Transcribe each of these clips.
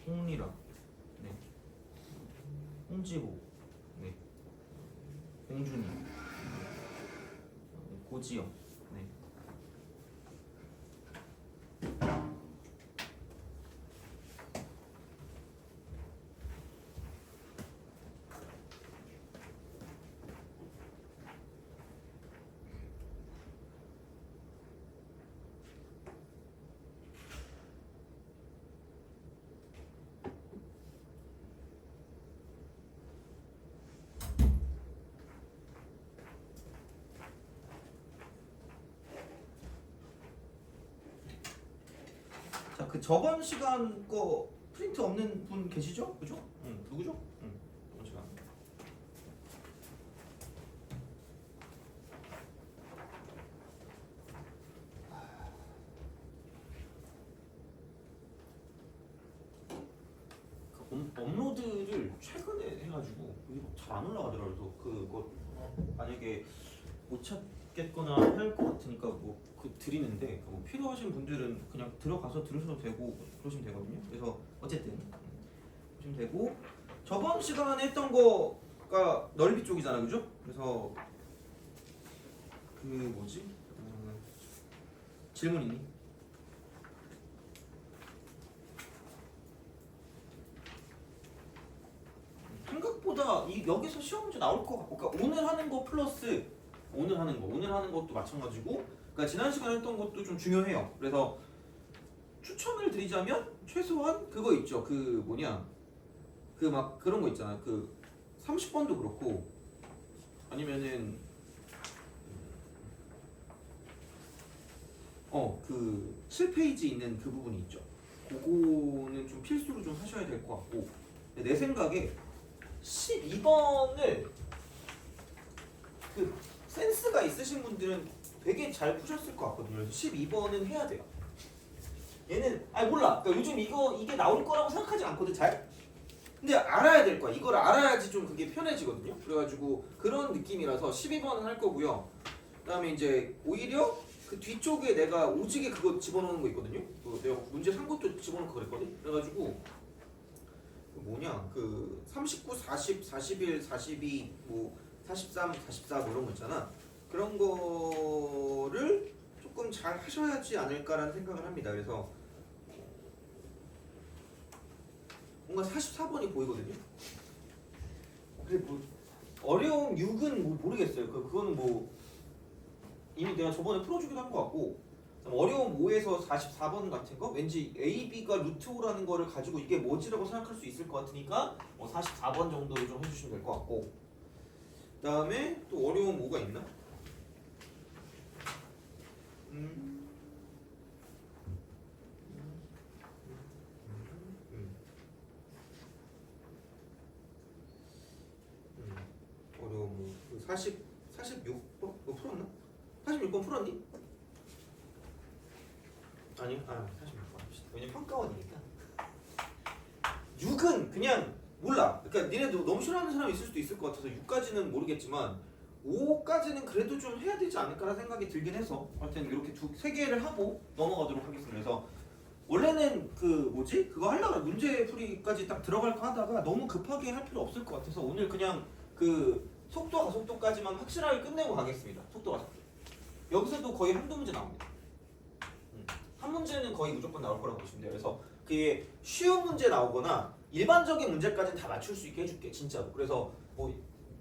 홍리라, 네, 홍지호, 네, 공준이, 고지영, 네. 자, 그 저번 시간 거 프린트 없는 분 계시죠? 그죠? 응, 누구죠? 응, 저번 시간. 그 업로드를 최근에 해가지고 이게 잘 안 올라가더라고요. 그래서 그거 만약에 못 찾겠거나 할 것 같으니까 뭐 그 드리는데 뭐 필요하신 분들은 그냥 들어가서 들으셔도 되고 그러시면 되거든요. 그래서 어쨌든 보시면 되고 저번 시간에 했던 거가 넓이 쪽이잖아, 그죠? 그래서 그 뭐지? 질문 있니? 생각보다 여기서 시험 문제 나올 것 같고, 그러니까 오늘 하는 거 플러스 오늘 하는 것도 마찬가지고, 그러니까 지난 시간에 했던 것도 좀 중요해요. 그래서 추천을 드리자면 최소한 그거 있죠. 그 뭐냐, 그 막 그런 거 있잖아. 그 30번도 그렇고 아니면은 그 7페이지 있는 그 부분이 있죠. 그거는 좀 필수로 좀 하셔야 될 것 같고, 내 생각에 12번을 그 센스가 있으신 분들은 되게 잘 푸셨을 것 같거든요. 그래서 12번은 해야 돼요. 얘는 몰라. 그러니까 요즘 이게 나올 거라고 생각하지 않거든 잘. 근데 알아야 될 거야. 이걸 알아야지 좀 그게 편해지거든요. 그래가지고 그런 느낌이라서 12번은 할 거고요. 그다음에 이제 오히려 그 뒤쪽에 내가 오지게 그거 집어넣는 거 있거든요. 내가 문제 산 것도 집어넣고 그랬거든. 그래가지고 뭐냐, 그 39, 40, 41, 42, 뭐 43, 44 뭐 이런 거 있잖아. 그런 거를 조금 잘 하셔야지 않을까라는 생각을 합니다. 그래서 뭔가 44번이 보이거든요. 그래 뭐 어려움 6은 뭐 모르겠어요. 그거는 뭐 이미 내가 저번에 풀어주기도 한 것 같고, 어려움 5에서 44번 같은 거 왠지 A, B가 루트 5라는 거를 가지고 이게 뭐지라고 생각할 수 있을 것 같으니까 44번 정도로 좀 해주시면 될 것 같고, 그 다음에 또 어려움 5가 있나? 어려움 5 46번? 뭐 풀었나? 46번 풀었니? 아니, 46번 합시다. 왜냐면 평가원이니까. 6은 그냥 몰라. 그러니까 니네도 너무 싫어하는 사람이 있을 수도 있을 것 같아서 6까지는 모르겠지만 5까지는 그래도 좀 해야 되지 않을까라는 생각이 들긴 해서 하여튼 이렇게 세 개를 하고 넘어가도록 하겠습니다. 그래서 원래는 그 뭐지? 그거 하려고 문제 풀이까지 딱 들어갈까 하다가 너무 급하게 할 필요 없을 것 같아서 오늘 그냥 그 속도 가속도까지만 확실하게 끝내고 가겠습니다. 속도 가속도. 여기서도 거의 한두 문제 나옵니다. 한 문제는 거의 무조건 나올 거라고 보시면 돼요. 그래서 그게 쉬운 문제 나오거나 일반적인 문제까지는 다 맞출 수 있게 해줄게, 진짜로. 그래서 뭐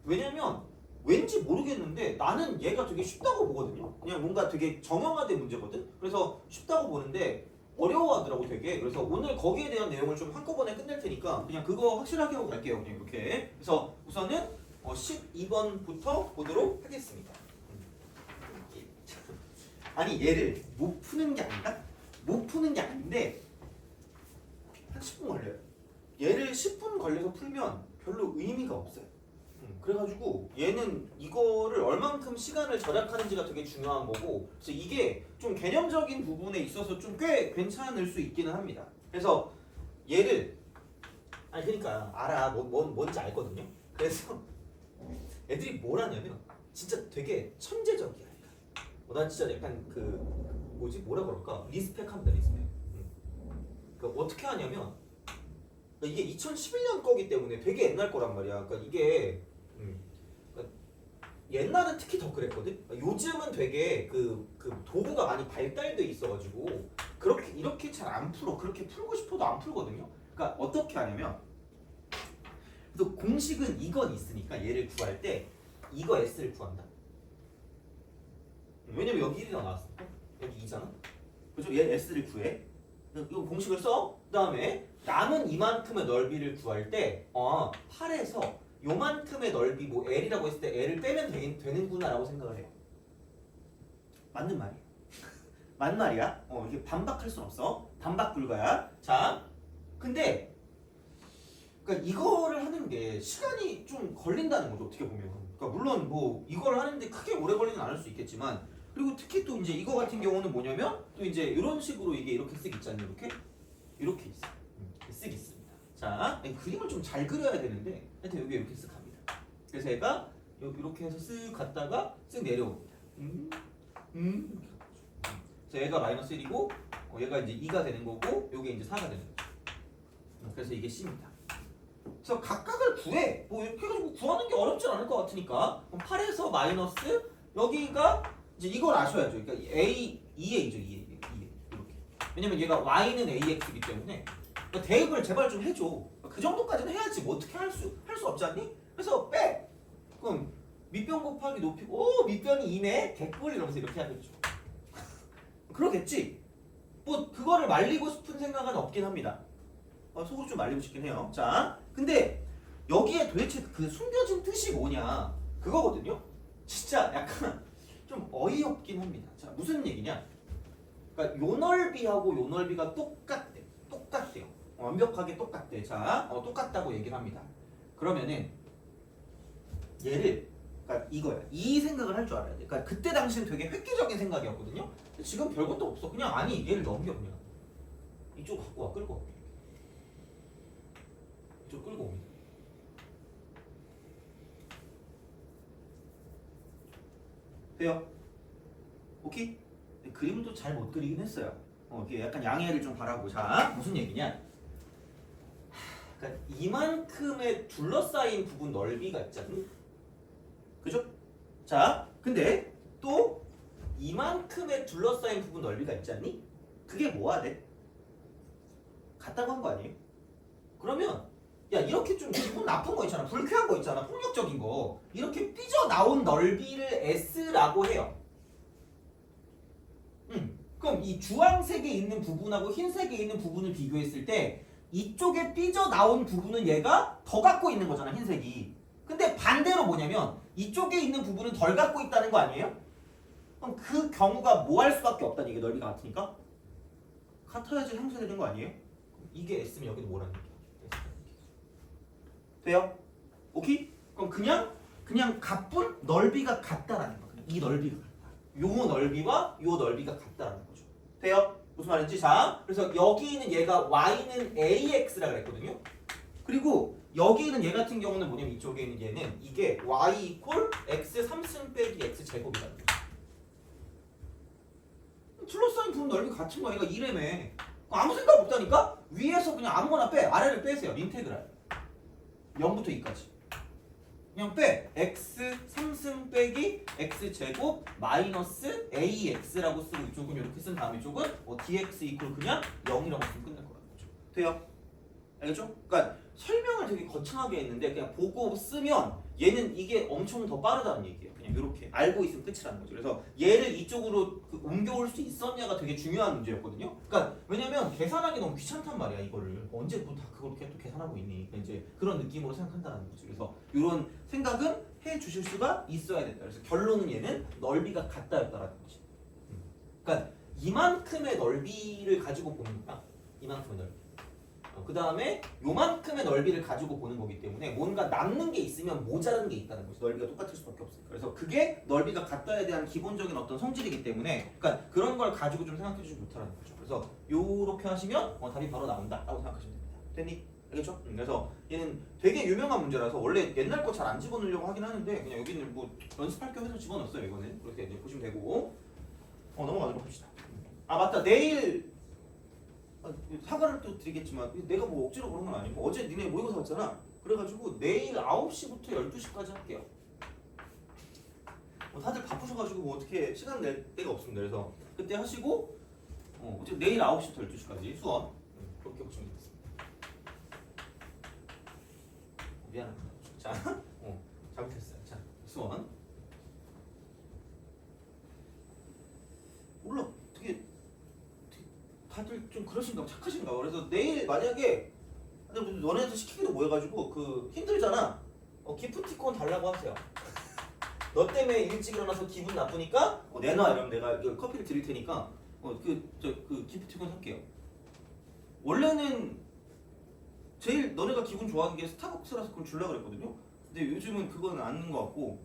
왜냐면 왠지 모르겠는데 나는 얘가 되게 쉽다고 보거든요. 그냥 뭔가 되게 정형화된 문제거든. 그래서 쉽다고 보는데 어려워하더라고 되게. 그래서 오늘 거기에 대한 내용을 좀 한꺼번에 끝낼 테니까 그냥 그거 확실하게 하고 갈게요. 그냥 이렇게. 그래서 우선은 12번부터 보도록 하겠습니다. 아니 얘를 못 푸는 게 아니라 못 푸는 게 아닌데 한 10분 걸려요. 얘를 10분 걸려서 풀면 별로 의미가 없어요. 그래가지고 얘는 이거를 얼만큼 시간을 절약하는지가 되게 중요한 거고, 그래서 이게 좀 개념적인 부분에 있어서 좀 꽤 괜찮을 수 있기는 합니다. 그래서 얘를 그러니까 알아. 뭔지 알거든요. 그래서 애들이 뭘 하냐면 진짜 되게 천재적이야. 난 진짜 약간 그 뭐라 그럴까? 리스펙합니다. 리스펙. 그러니까 어떻게 하냐면 그러니까 이게 2011년 거기 때문에 되게 옛날 거란 말이야. 그러니까 이게 그러니까 옛날은 특히 더 그랬거든. 그러니까 요즘은 되게 그 도구가 많이 발달돼 있어가지고 그렇게 이렇게 잘 안 풀어. 그렇게 풀고 싶어도 안 풀거든요. 그러니까 어떻게 하냐면 그래서 공식은 이건 있으니까 얘를 구할 때 이거 s를 구한다. 왜냐면 여기 1이 나왔어. 여기 2잖아. 그죠? 얘 s를 구해. 이거 공식을 써. 그 다음에 남은 이만큼의 넓이를 구할 때 8에서 요만큼의 넓이 뭐 L이라고 했을 때 L을 빼면 되는구나 라고 생각을 해요. 맞는 말이야. 맞는 말이야. 이게 반박할 순 없어. 반박 불가야. 자, 근데 그러니까 이거를 하는 게 시간이 좀 걸린다는 거죠. 어떻게 보면. 그러니까 물론 뭐 이걸 하는데 크게 오래 걸리는 않을 수 있겠지만 그리고 특히 또 이제 이거 같은 경우는 뭐냐면 또 이제 이런 식으로 이게 이렇게 쓱 있잖아요. 이렇게 있어. 쓱 있습니다. 자, 그림을 좀 잘 그려야 되는데 하여튼 여기 이렇게 쓱 갑니다. 그래서 얘가 이렇게 해서 쓱 갔다가 쓱 내려옵니다. 그래서 얘가 마이너스 1이고 얘가 이제 2가 되는 거고 요게 이제 4가 되는 거죠. 그래서 이게 C입니다. 그래서 각각을 구해. 뭐 이렇게 해가지고 구하는 게 어렵진 않을 것 같으니까 8에서 마이너스 여기가 이제 이걸 아셔야죠. 그러니까 A, 2A죠. 2A 이렇게. 왜냐면 얘가 Y는 AX이기 때문에 그러니까 대입을 제발 좀 해줘. 그 정도까지는 해야지. 뭐 어떻게 할 수 없지 않니? 그래서 빼. 그럼 밑변 곱하기 높이고 밑변이 2네. 개꿀 이러면서 이렇게 하겠죠. 그러겠지. 뭐 그거를 말리고 싶은 생각은 없긴 합니다. 속으로 좀 말리고 싶긴 해요. 자, 근데 여기에 도대체 그 숨겨진 뜻이 뭐냐 그거거든요. 진짜 약간 좀 어이없긴 합니다. 자, 무슨 얘기냐? 그러니까 요 넓이하고 요 넓이가 똑같대요. 완벽하게 똑같대. 자, 똑같다고 얘기를 합니다. 그러면은 얘를 그러니까 이거야. 이 생각을 할 줄 알아야 돼. 그러니까 그때 당시는 되게 획기적인 생각이었거든요. 지금 별것도 없어. 그냥 아니 얘를 넘겨 그냥. 이쪽 갖고 와 끌고 와. 이쪽 끌고 옵니다. 돼요? 오케이? 그림을 또 잘 못 그리긴 했어요. 이게 약간 양해를 좀 바라고. 자, 무슨 얘기냐? 그러니까 이만큼의 둘러싸인 부분 넓이가 있잖니? 그죠? 자, 근데 또 이만큼의 둘러싸인 부분 넓이가 있지 않니? 그게 뭐야 돼? 같다고 한 거 아니에요? 그러면 야 이렇게 좀 기분 나쁜 거 있잖아. 불쾌한 거 있잖아. 폭력적인 거. 이렇게 삐져나온 넓이를 S라고 해요. 그럼 이 주황색에 있는 부분하고 흰색에 있는 부분을 비교했을 때 이쪽에 삐져나온 부분은 얘가 더 갖고 있는 거잖아. 흰색이. 근데 반대로 뭐냐면 이쪽에 있는 부분은 덜 갖고 있다는 거 아니에요? 그럼 그 경우가 뭐 할 수밖에 없다는 얘기. 넓이가 같으니까 같아야지 형성되는 거 아니에요? 이게 S면 여기도 뭐라는 얘기야? 돼요? 오케이? 그럼 그냥 가뿐 넓이가 같다라는 거. 이 넓이가 같다. 요 넓이와 요 넓이가 같다라는 거죠. 돼요? 무슨 말인지? 자, 그래서 여기 있는 얘가 Y는 AX라 그랬거든요. 그리고 여기 있는 얘 같은 경우는 뭐냐면 이쪽에 있는 얘는 이게 Y 이퀄 X 3승 빼기 X 제곱이라는 거죠. 둘러싸인 부분 넓이 같은 거 얘가 2래매. 아무 생각 없다니까? 위에서 그냥 아무거나 빼. 아래를 빼세요. 인테그랄. 0부터 2까지. 그냥 빼. x 3승 빼기 x 제곱 마이너스 ax라고 쓰고 이쪽은 이렇게 쓴 다음에 이쪽은 dx 이퀄 그냥 0이라고 쓰면 끝날 거라는 거죠. 돼요? 알겠죠? 그러니까 설명을 되게 거창하게 했는데 그냥 보고 쓰면 얘는 이게 엄청 더 빠르다는 얘기예요. 그냥 이렇게 알고 있으면 끝이라는 거죠. 그래서 얘를 이쪽으로 옮겨올 수 있었냐가 되게 중요한 문제였거든요. 그러니까 왜냐면 계산하기 너무 귀찮단 말이야. 이거를 언제 뭐 다 그걸 또 계산하고 있니? 이제 그런 느낌으로 생각한다는 거죠. 그래서 이런 생각은 해 주실 수가 있어야 된다. 그래서 결론은 얘는 넓이가 같다였다라는 거지. 그러니까 이만큼의 넓이를 가지고 보는 거야. 이만큼의 넓이. 그 다음에 요만큼의 넓이를 가지고 보는 거기 때문에 뭔가 남는 게 있으면 모자란 게 있다는 거죠. 넓이가 똑같을 수밖에 없으니까. 그래서 그게 넓이가 같다에 대한 기본적인 어떤 성질이기 때문에 그러니까 그런 걸 가지고 좀 생각해 주지 못하라는 거죠. 그래서 요렇게 하시면 답이 바로 나온다 라고 생각하시면 됩니다. 됐니? 알겠죠? 그래서 얘는 되게 유명한 문제라서 원래 옛날 거 잘 안 집어넣으려고 하긴 하는데 그냥 여기는 뭐 연습할 겸 해서 집어넣었어요. 이거는 그렇게 이제 보시면 되고 넘어가도록 합시다. 아 맞다. 내일 사과를 또 드리겠지만 내가 뭐 억지로 그런 건 아니고 어제 니네 모의고사 왔잖아. 그래가지고 내일 9시부터 12시까지 할게요. 다들 바쁘셔가지고 뭐 어떻게 시간 낼 데가 없습니다. 그래서 그때 하시고 어제 내일 9시부터 12시까지 수원 그렇게 보시면 되겠습니다. 미안합니다. 자, 잘못했어요. 자, 수원. 몰라, 되게 다들 좀 그러신가 봐, 착하신가 봐. 그래서 내일 만약에 너네한테 시키기도 뭐해가지고 힘들잖아. 기프티콘 달라고 하세요. 너 때문에 일찍 일어나서 기분 나쁘니까 내놔 이러면 내가 커피를 드릴 테니까 그 기프티콘 살게요. 원래는 제일 너네가 기분 좋아하는 게 스타벅스라서 그걸 주려고 그랬거든요. 근데 요즘은 그건 아닌 것 같고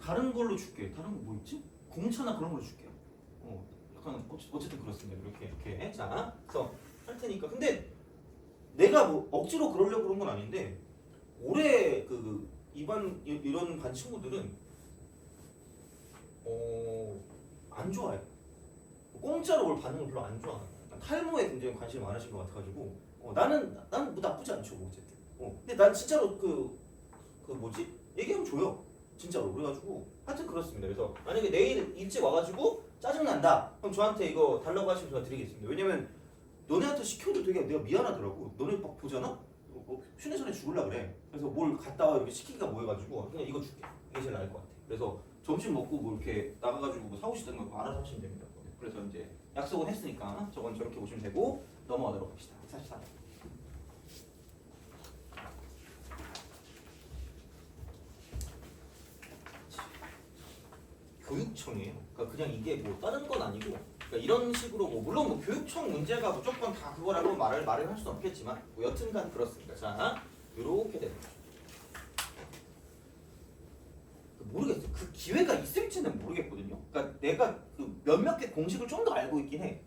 다른 걸로 줄게. 다른 거 뭐 있지? 공차나 그런 걸로 줄게요. 약간 어쨌든 그렇습니다. 이렇게 자, 그래서 할 테니까. 근데 내가 뭐 억지로 그러려고 그런 건 아닌데 올해 이런 반 친구들은 안 좋아해. 공짜로 뭘 받는 걸 별로 안 좋아해. 탈모에 굉장히 관심이 많으신 것 같아가지고 나는 뭐 나쁘지 않죠, 뭐 어쨌든. 근데 난 진짜로 뭐지? 얘기하면 줘요. 진짜로. 그래가지고 하여튼 그렇습니다. 그래서 만약에 내일 일찍 와가지고 짜증난다. 그럼 저한테 이거 달라고 하시면 제가 드리겠습니다. 왜냐면 너네한테 시켜도 되게 내가 미안하더라고. 너네 막 보잖아? 쉬는 전에 죽을라 그래. 그래서 뭘 갔다 와 이렇게 시키기가 뭐해가지고 그냥 이거 줄게. 이게 제일 나을 것 같아. 그래서 점심 먹고 뭐 이렇게 나가가지고 뭐 사오시든 거 알아서 하시면 됩니다. 그래서 이제 약속은 했으니까 저건 저렇게 보시면 되고 넘어가도록 합시다. 44. 교육청이에요. 그러니까 그냥 이게 뭐 다른 건 아니고 그러니까 이런 식으로 뭐 물론 뭐 교육청 문제가 무조건 다 그거라고 말을 할 수는 없겠지만 뭐 여튼간 그렇습니다. 자, 이렇게 되는 거죠. 모르겠어요. 그 기회가 있을지는 모르겠거든요. 그러니까 내가 몇몇 개 공식을 좀 더 알고 있긴 해.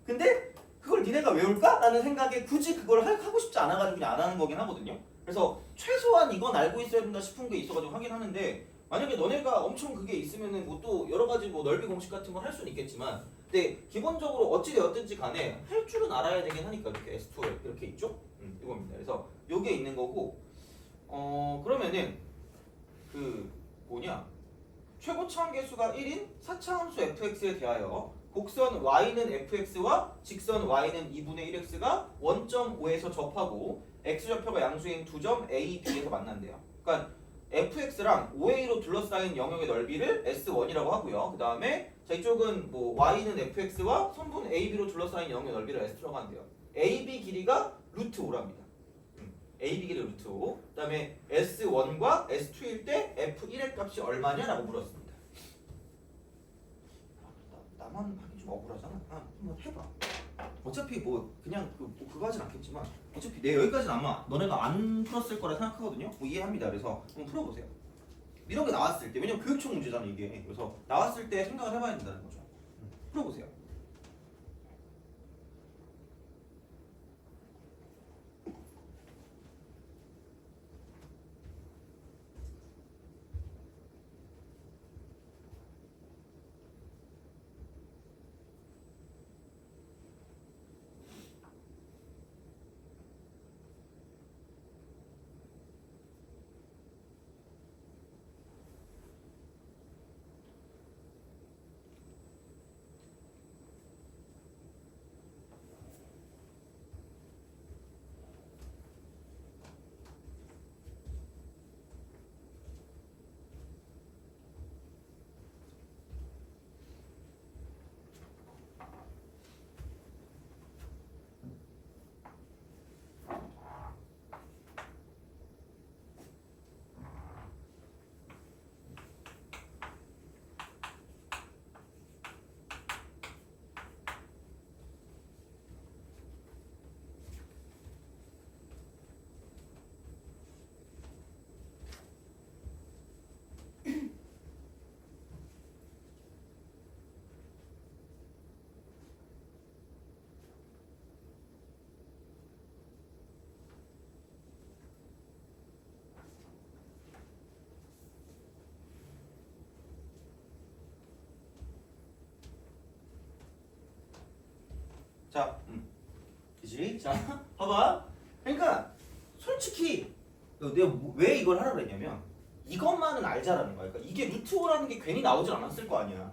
근데 그걸 니네가 외울까? 라는 생각에 굳이 그걸 하고 싶지 않아가지고 그냥 안 하는 거긴 하거든요. 그래서 최소한 이건 알고 있어야 된다 싶은 게 있어가지고 하긴 하는데 만약에 너네가 엄청 그게 있으면은 뭐 또 여러 가지 뭐 넓이 공식 같은 걸 할 수는 있겠지만 근데 기본적으로 어찌되었든지 간에 할 줄은 알아야 되긴 하니까 이렇게 S2에 이렇게 있죠? 이겁니다. 그래서 요게 있는 거고 그러면은 최고차원 계수가 1인 4차함수 fx에 대하여 곡선 y는 fx와 직선 y는 2분의 1x가 원점 O에서 접하고 x좌표가 양수인 두 점 A, B에서 만난대요. 그러니까 fx랑 OA로 둘러싸인 영역의 넓이를 S1이라고 하고요. 그 다음에 자 이쪽은 뭐 y는 fx와 선분 AB로 둘러싸인 영역의 넓이를 S2라고 한대요. AB 길이가 루트 5랍니다. AB 길이 루트 5. 그 다음에 S1과 S2일 때 F1의 값이 얼마냐라고 물었습니다. 나만 하기 좀 억울하잖아. 한번 해봐. 어차피 뭐 그냥 그거 하진 않겠지만 어차피 내 여기까지는 아마 너네가 안 풀었을 거라 생각하거든요. 뭐 이해합니다. 그래서 한번 풀어보세요. 이런 게 나왔을 때 왜냐면 교육청 문제잖아 이게. 그래서 나왔을 때 생각을 해봐야 된다는 거죠. 풀어보세요. 자, 그지? 자, 봐봐. 그러니까 솔직히 내가 왜 이걸 하라고 했냐면 이것만은 알자라는 거야. 그러니까 이게 루트 5라는 게 괜히 나오질 않았을 거 아니야.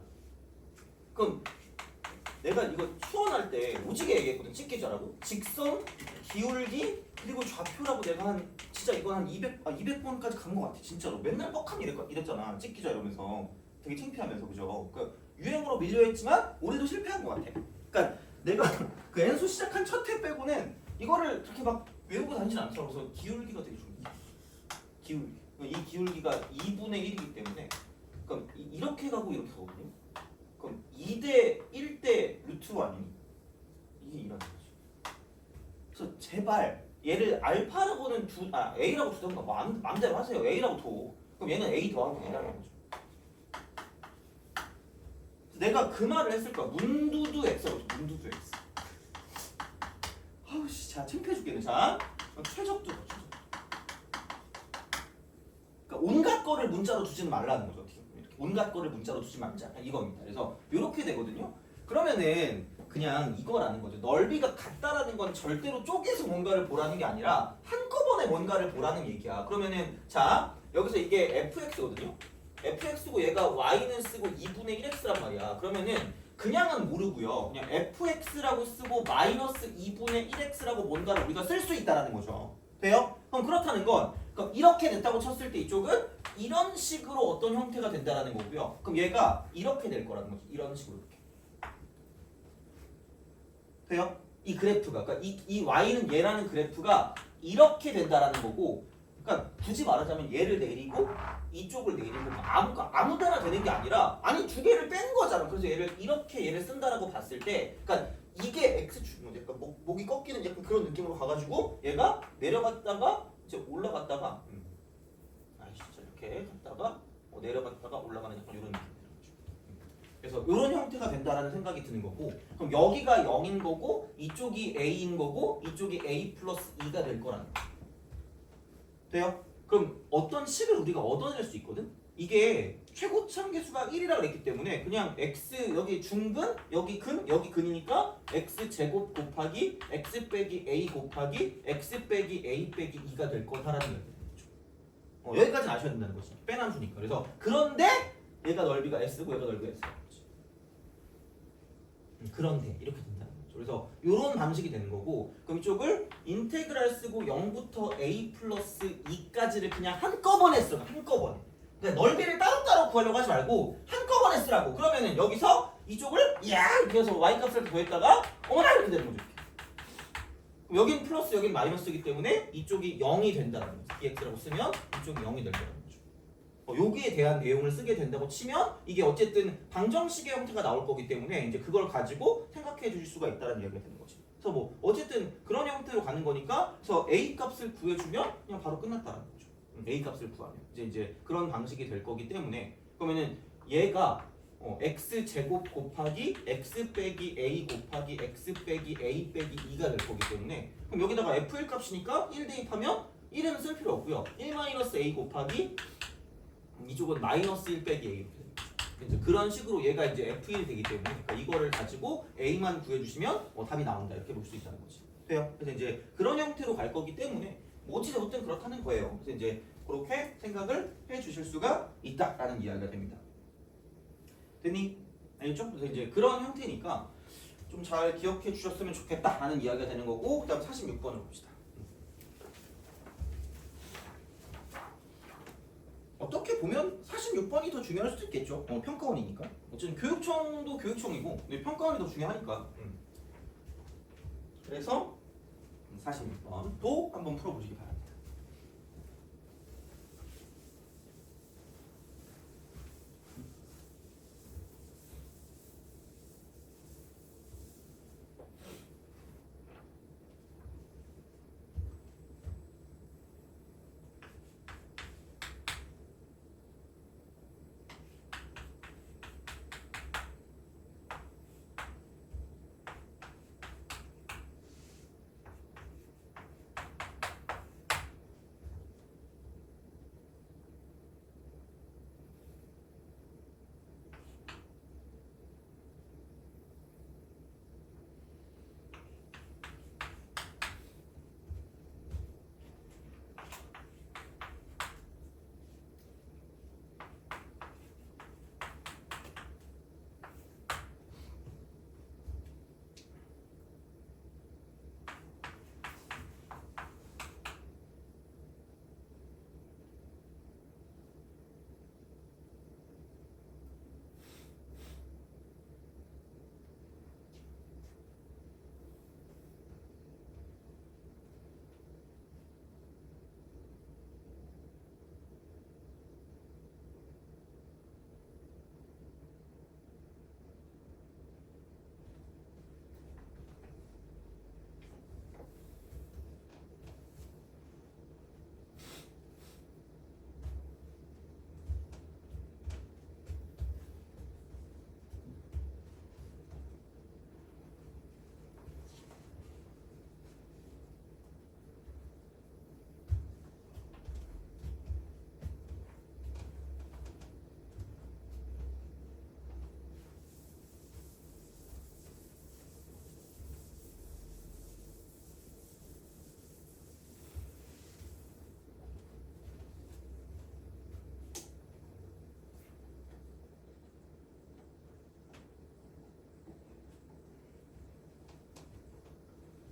그럼 내가 이거 추원할 때 오지게 얘기했거든. 찍기자라고. 직선, 기울기, 그리고 좌표라고 내가 진짜 이거 한 200번까지 간 거 같아. 진짜로. 맨날 뻑하니 이랬잖아. 찍기자 이러면서. 되게 창피하면서, 그죠? 그러니까 유행으로 밀려있지만 올해도 실패한 거 같아. 그러니까 내가 그 엔소 시작한 첫 회 빼고는 이거를 그렇게 막 외우고 다니진 않더라고. 그래서 기울기가 되게 중요해. 기울기. 이 기울기가 2분의 1이기 때문에 그럼 이렇게 가고 이렇게 가거든요. 그럼 2대 1대 루트 5 아니니? 이게 이라는 거지. 그래서 제발 얘를 알파라고는 A라고 두던가 마음대로 하세요. A라고 둬. 그럼 얘는 A 더하기 A라는 거죠. 내가 그 말을 했을 거야. 문두두 X라고 줘. 문두두 X. 아우씨, 자 창피해 죽겠네. 자 최적두. 그러니까 온갖 거를 문자로 두지는 말라는 거죠. 이렇게 온갖 거를 문자로 두지 말자. 이겁니다. 그래서 이렇게 되거든요. 그러면은 그냥 이거라는 거죠. 넓이가 같다라는 건 절대로 쪼개서 뭔가를 보라는 게 아니라 한꺼번에 뭔가를 보라는 얘기야. 그러면은 자 여기서 이게 fx거든요. fx고 얘가 y는 쓰고 2분의 1x란 말이야. 그러면은 그냥은 모르고요. 그냥 fx라고 쓰고 마이너스 2분의 1x라고 뭔가를 우리가 쓸 수 있다라는 거죠. 돼요? 그럼 그렇다는 건 그럼 이렇게 됐다고 쳤을 때 이쪽은 이런 식으로 어떤 형태가 된다라는 거고요. 그럼 얘가 이렇게 될 거라는 거죠. 이런 식으로 이렇게. 돼요? 이 그래프가 그러니까 이 y는 얘라는 그래프가 이렇게 된다라는 거고, 그러니까 굳이 말하자면 얘를 내리고 이쪽을 내리고 아무 데나 되는 게 아니라 아니 두 개를 뺀 거잖아. 그래서 얘를 쓴다라고 봤을 때, 그러니까 이게 x 축, 약간 목이 꺾이는 약간 그런 느낌으로 가가지고 얘가 내려갔다가 이제 올라갔다가 진짜 이렇게 갔다가 내려갔다가 올라가는 약간 이런 느낌. 그래서 이런 형태가 된다라는 생각이 드는 거고, 그럼 여기가 0인 거고 이쪽이 a인 거고 이쪽이 a 플러스 2가 될 거라는 거. 돼요? 그럼 어떤 식을 우리가 얻어낼 수 있거든? 이게 최고참계수가 1이라고 그랬기 때문에 그냥 x 여기 중근 여기 근이니까 x 제곱 곱하기 x 빼기 a 곱하기 x 빼기 a 빼기 2가 될 거다라는 거죠. 여기까지는 아셔야 된다는 거지. 빼남수니까. 그래서 그런데 얘가 넓이가 s고 얘가 넓이가 s라는 거지. 그런데 이렇게 된다는 거죠. 그래서 이런 방식이 되는 거고, 그럼 이쪽을 인테그랄 쓰고 0부터 a 플러스 2까지를 그냥 한꺼번에 써. 한꺼번에. 그러니까 넓이를 따로따로 구하려고 하지 말고 한꺼번에 쓰라고. 그러면은 여기서 이쪽을 이렇게 해서 y 값을 더했다가 어머나 이렇게 되는 거죠. 그럼 여긴 플러스 여긴 마이너스이기 때문에 이쪽이 0이 된다는 거죠. dx라고 쓰면 이쪽이 0이 된다는 거죠. 여기에 대한 내용을 쓰게 된다고 치면 이게 어쨌든 방정식의 형태가 나올 거기 때문에 이제 그걸 가지고 생각해 주실 수가 있다는 이야기가 되는 거지. 그래서 뭐 어쨌든 그런 형태로 가는 거니까 그래서 a 값을 구해주면 그냥 바로 끝났다는 거죠. a 값을 구하면 이제 그런 방식이 될 거기 때문에 그러면은 얘가 x 제곱 곱하기 x 빼기 a 곱하기 x 빼기 a 빼기 2가 될 거기 때문에 그럼 여기다가 f1 값이니까 1 대입하면 1은 쓸 필요 없고요. 1-a 곱하기 이쪽은 마이너스 1 빼기 a 이렇게 됩니다. 이제 그런 식으로 얘가 이제 f1이 되기 때문에 그러니까 이거를 가지고 a만 구해주시면 답이 나온다 이렇게 볼 수 있다는 거지. 돼요? 그래서 이제 그런 형태로 갈 거기 때문에 어찌됐든 그렇다는 거예요. 그래서 이제 그렇게 생각을 해주실 수가 있다라는 이야기가 됩니다. 됐니? 알겠죠? 그래서 이제 그런 형태니까 좀 잘 기억해 주셨으면 좋겠다라는 이야기가 되는 거고, 그다음 46번을 봅시다. 어떻게 보면 46번이 더 중요할 수도 있겠죠. 평가원이니까. 어쨌든 교육청도 교육청이고 근데 평가원이 더 중요하니까. 그래서 46번도 한번 풀어보시기 바랍니다.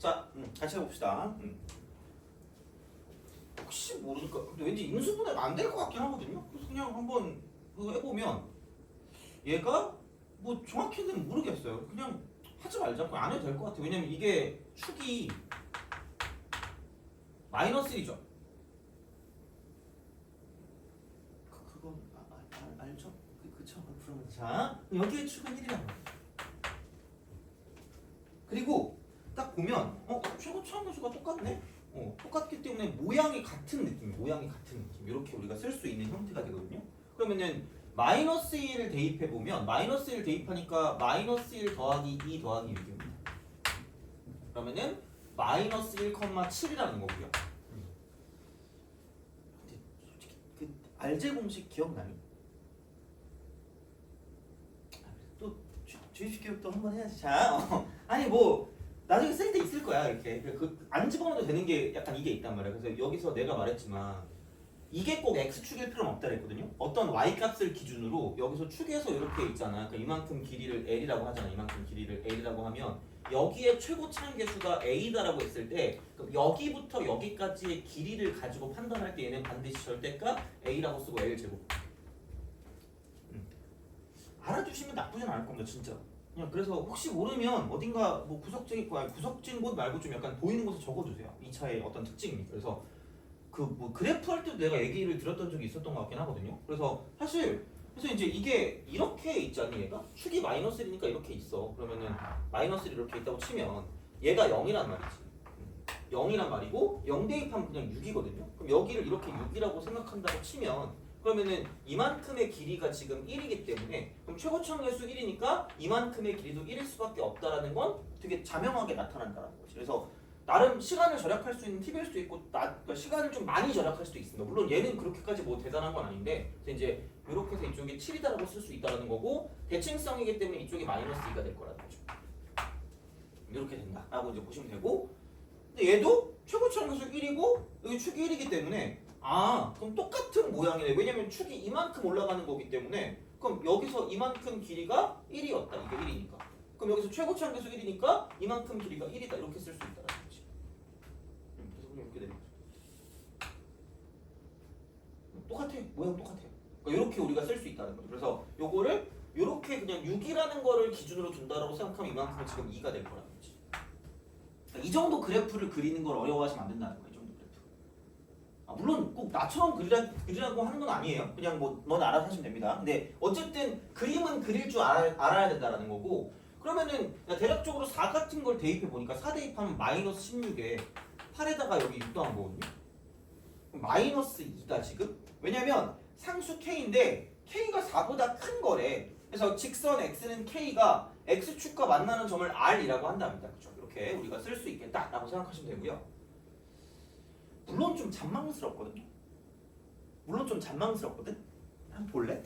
자, 같이 해봅시다. 혹시 모르니까 근데 왠지 인수분해가 안 될 것 같긴 하거든요. 그래서 그냥 한번 그거 해보면 얘가 뭐 정확히는 모르겠어요. 그냥 하지 말자. 그냥 안 해도 될 것 같아요. 왜냐면 이게 축이 마이너스 1이죠. 그건 알죠? 그쵸? 그러면 자 여기에 축은 1이라고 해요. 그리고 딱 보면 최고 차함수가 똑같네? 똑같기 때문에 모양이 같은 느낌, 이렇게 우리가 쓸 수 있는 형태가 되거든요. 그러면은 마이너스 1을 대입해 보면 마이너스 1 대입하니까 마이너스 1 더하기 2 더하기 6입니다. 그러면은 마이너스 1,7이라는 거고요. 근데 솔직히 그 알제 공식 기억나니? 또 주입식 교육도 한번 해야지. 자, 아니 뭐 나중에 쓸 때 있을 거야 이렇게. 안 집어넣어도 되는 게 약간 이게 있단 말이야. 그래서 여기서 내가 말했지만 이게 꼭 x축일 필요는 없다 그랬거든요. 어떤 y값을 기준으로 여기서 축에서 이렇게 있잖아. 그러니까 이만큼 길이를 l이라고 하잖아. 이만큼 길이를 l이라고 하면 여기에 최고 차항계수가 a다라고 했을 때 그럼 여기부터 여기까지의 길이를 가지고 판단할 때 얘는 반드시 절대값 a라고 쓰고 l 제곱. 알아두시면 나쁘진 않을 겁니다, 진짜. 그냥 그래서 혹시 모르면 어딘가 뭐 구석진 있고 아니 구석진 곳 말고 좀 약간 보이는 곳에 적어주세요. 이 차의 어떤 특징이니까. 그래서 그 뭐 그래프 할 때도 내가 얘기를 드렸던 적이 있었던 것 같긴 하거든요. 그래서 사실 그래서 이제 이게 이렇게 있잖니 얘가 축이 마이너스 1이니까 이렇게 있어. 그러면은 마이너스 1 이렇게 있다고 치면 얘가 0이란 말이지. 0이란 말이고 0 대입하면 그냥 6이거든요. 그럼 여기를 이렇게 6이라고 생각한다고 치면 그러면은 이만큼의 길이가 지금 1이기 때문에 그럼 최고차항계수 1이니까 이만큼의 길이도 1일 수밖에 없다라는 건 되게 자명하게 나타난다는 거지. 그래서 나름 시간을 절약할 수 있는 팁일 수도 있고 그러니까 시간을 좀 많이 절약할 수도 있습니다. 물론 얘는 그렇게까지 뭐 대단한 건 아닌데 그래서 이제 이렇게 해서 이쪽에 7이다라고 쓸 수 있다는 거고 대칭성이기 때문에 이쪽이 마이너스 2가 될 거라는 거죠. 이렇게 된다라고 이제 보시면 되고 근데 얘도 최고차항계수 1이고 여기 축이 1이기 때문에 그럼 똑같은 모양이네. 왜냐면 축이 이만큼 올라가는 거기 때문에 그럼 여기서 이만큼 길이가 1이었다. 이게 1이니까. 그럼 여기서 최고차항계수 1이니까 이만큼 길이가 1이다. 이렇게 쓸 수 있다는 거지. 그래서 그냥 이렇게 되는 거죠. 똑같아. 모양 똑같아요. 그러니까 이렇게 우리가 쓸 수 있다는 거죠. 그래서 요거를 이렇게 그냥 6이라는 거를 기준으로 둔다라고 생각하면 이만큼은 지금 2가 될 거라는 거지. 그러니까 이 정도 그래프를 그리는 걸 어려워하시면 안 된다는 거예요. 물론 꼭 나처럼 그리라고 하는 건 아니에요. 그냥 뭐 넌 알아서 하시면 됩니다. 근데 어쨌든 그림은 그릴 줄 알아야 된다라는 거고 그러면은 대략적으로 4 같은 걸 대입해 보니까 4 대입하면 마이너스 16에 8에다가 여기 6 더한 거거든요. 마이너스 2다 지금? 왜냐면 상수 k인데 k가 4보다 큰 거래. 그래서 직선 x는 k가 x축과 만나는 점을 r이라고 한답니다. 그렇죠? 이렇게 우리가 쓸 수 있겠다라고 생각하시면 되고요. 물론 좀 잔망스럽거든. 한번 볼래?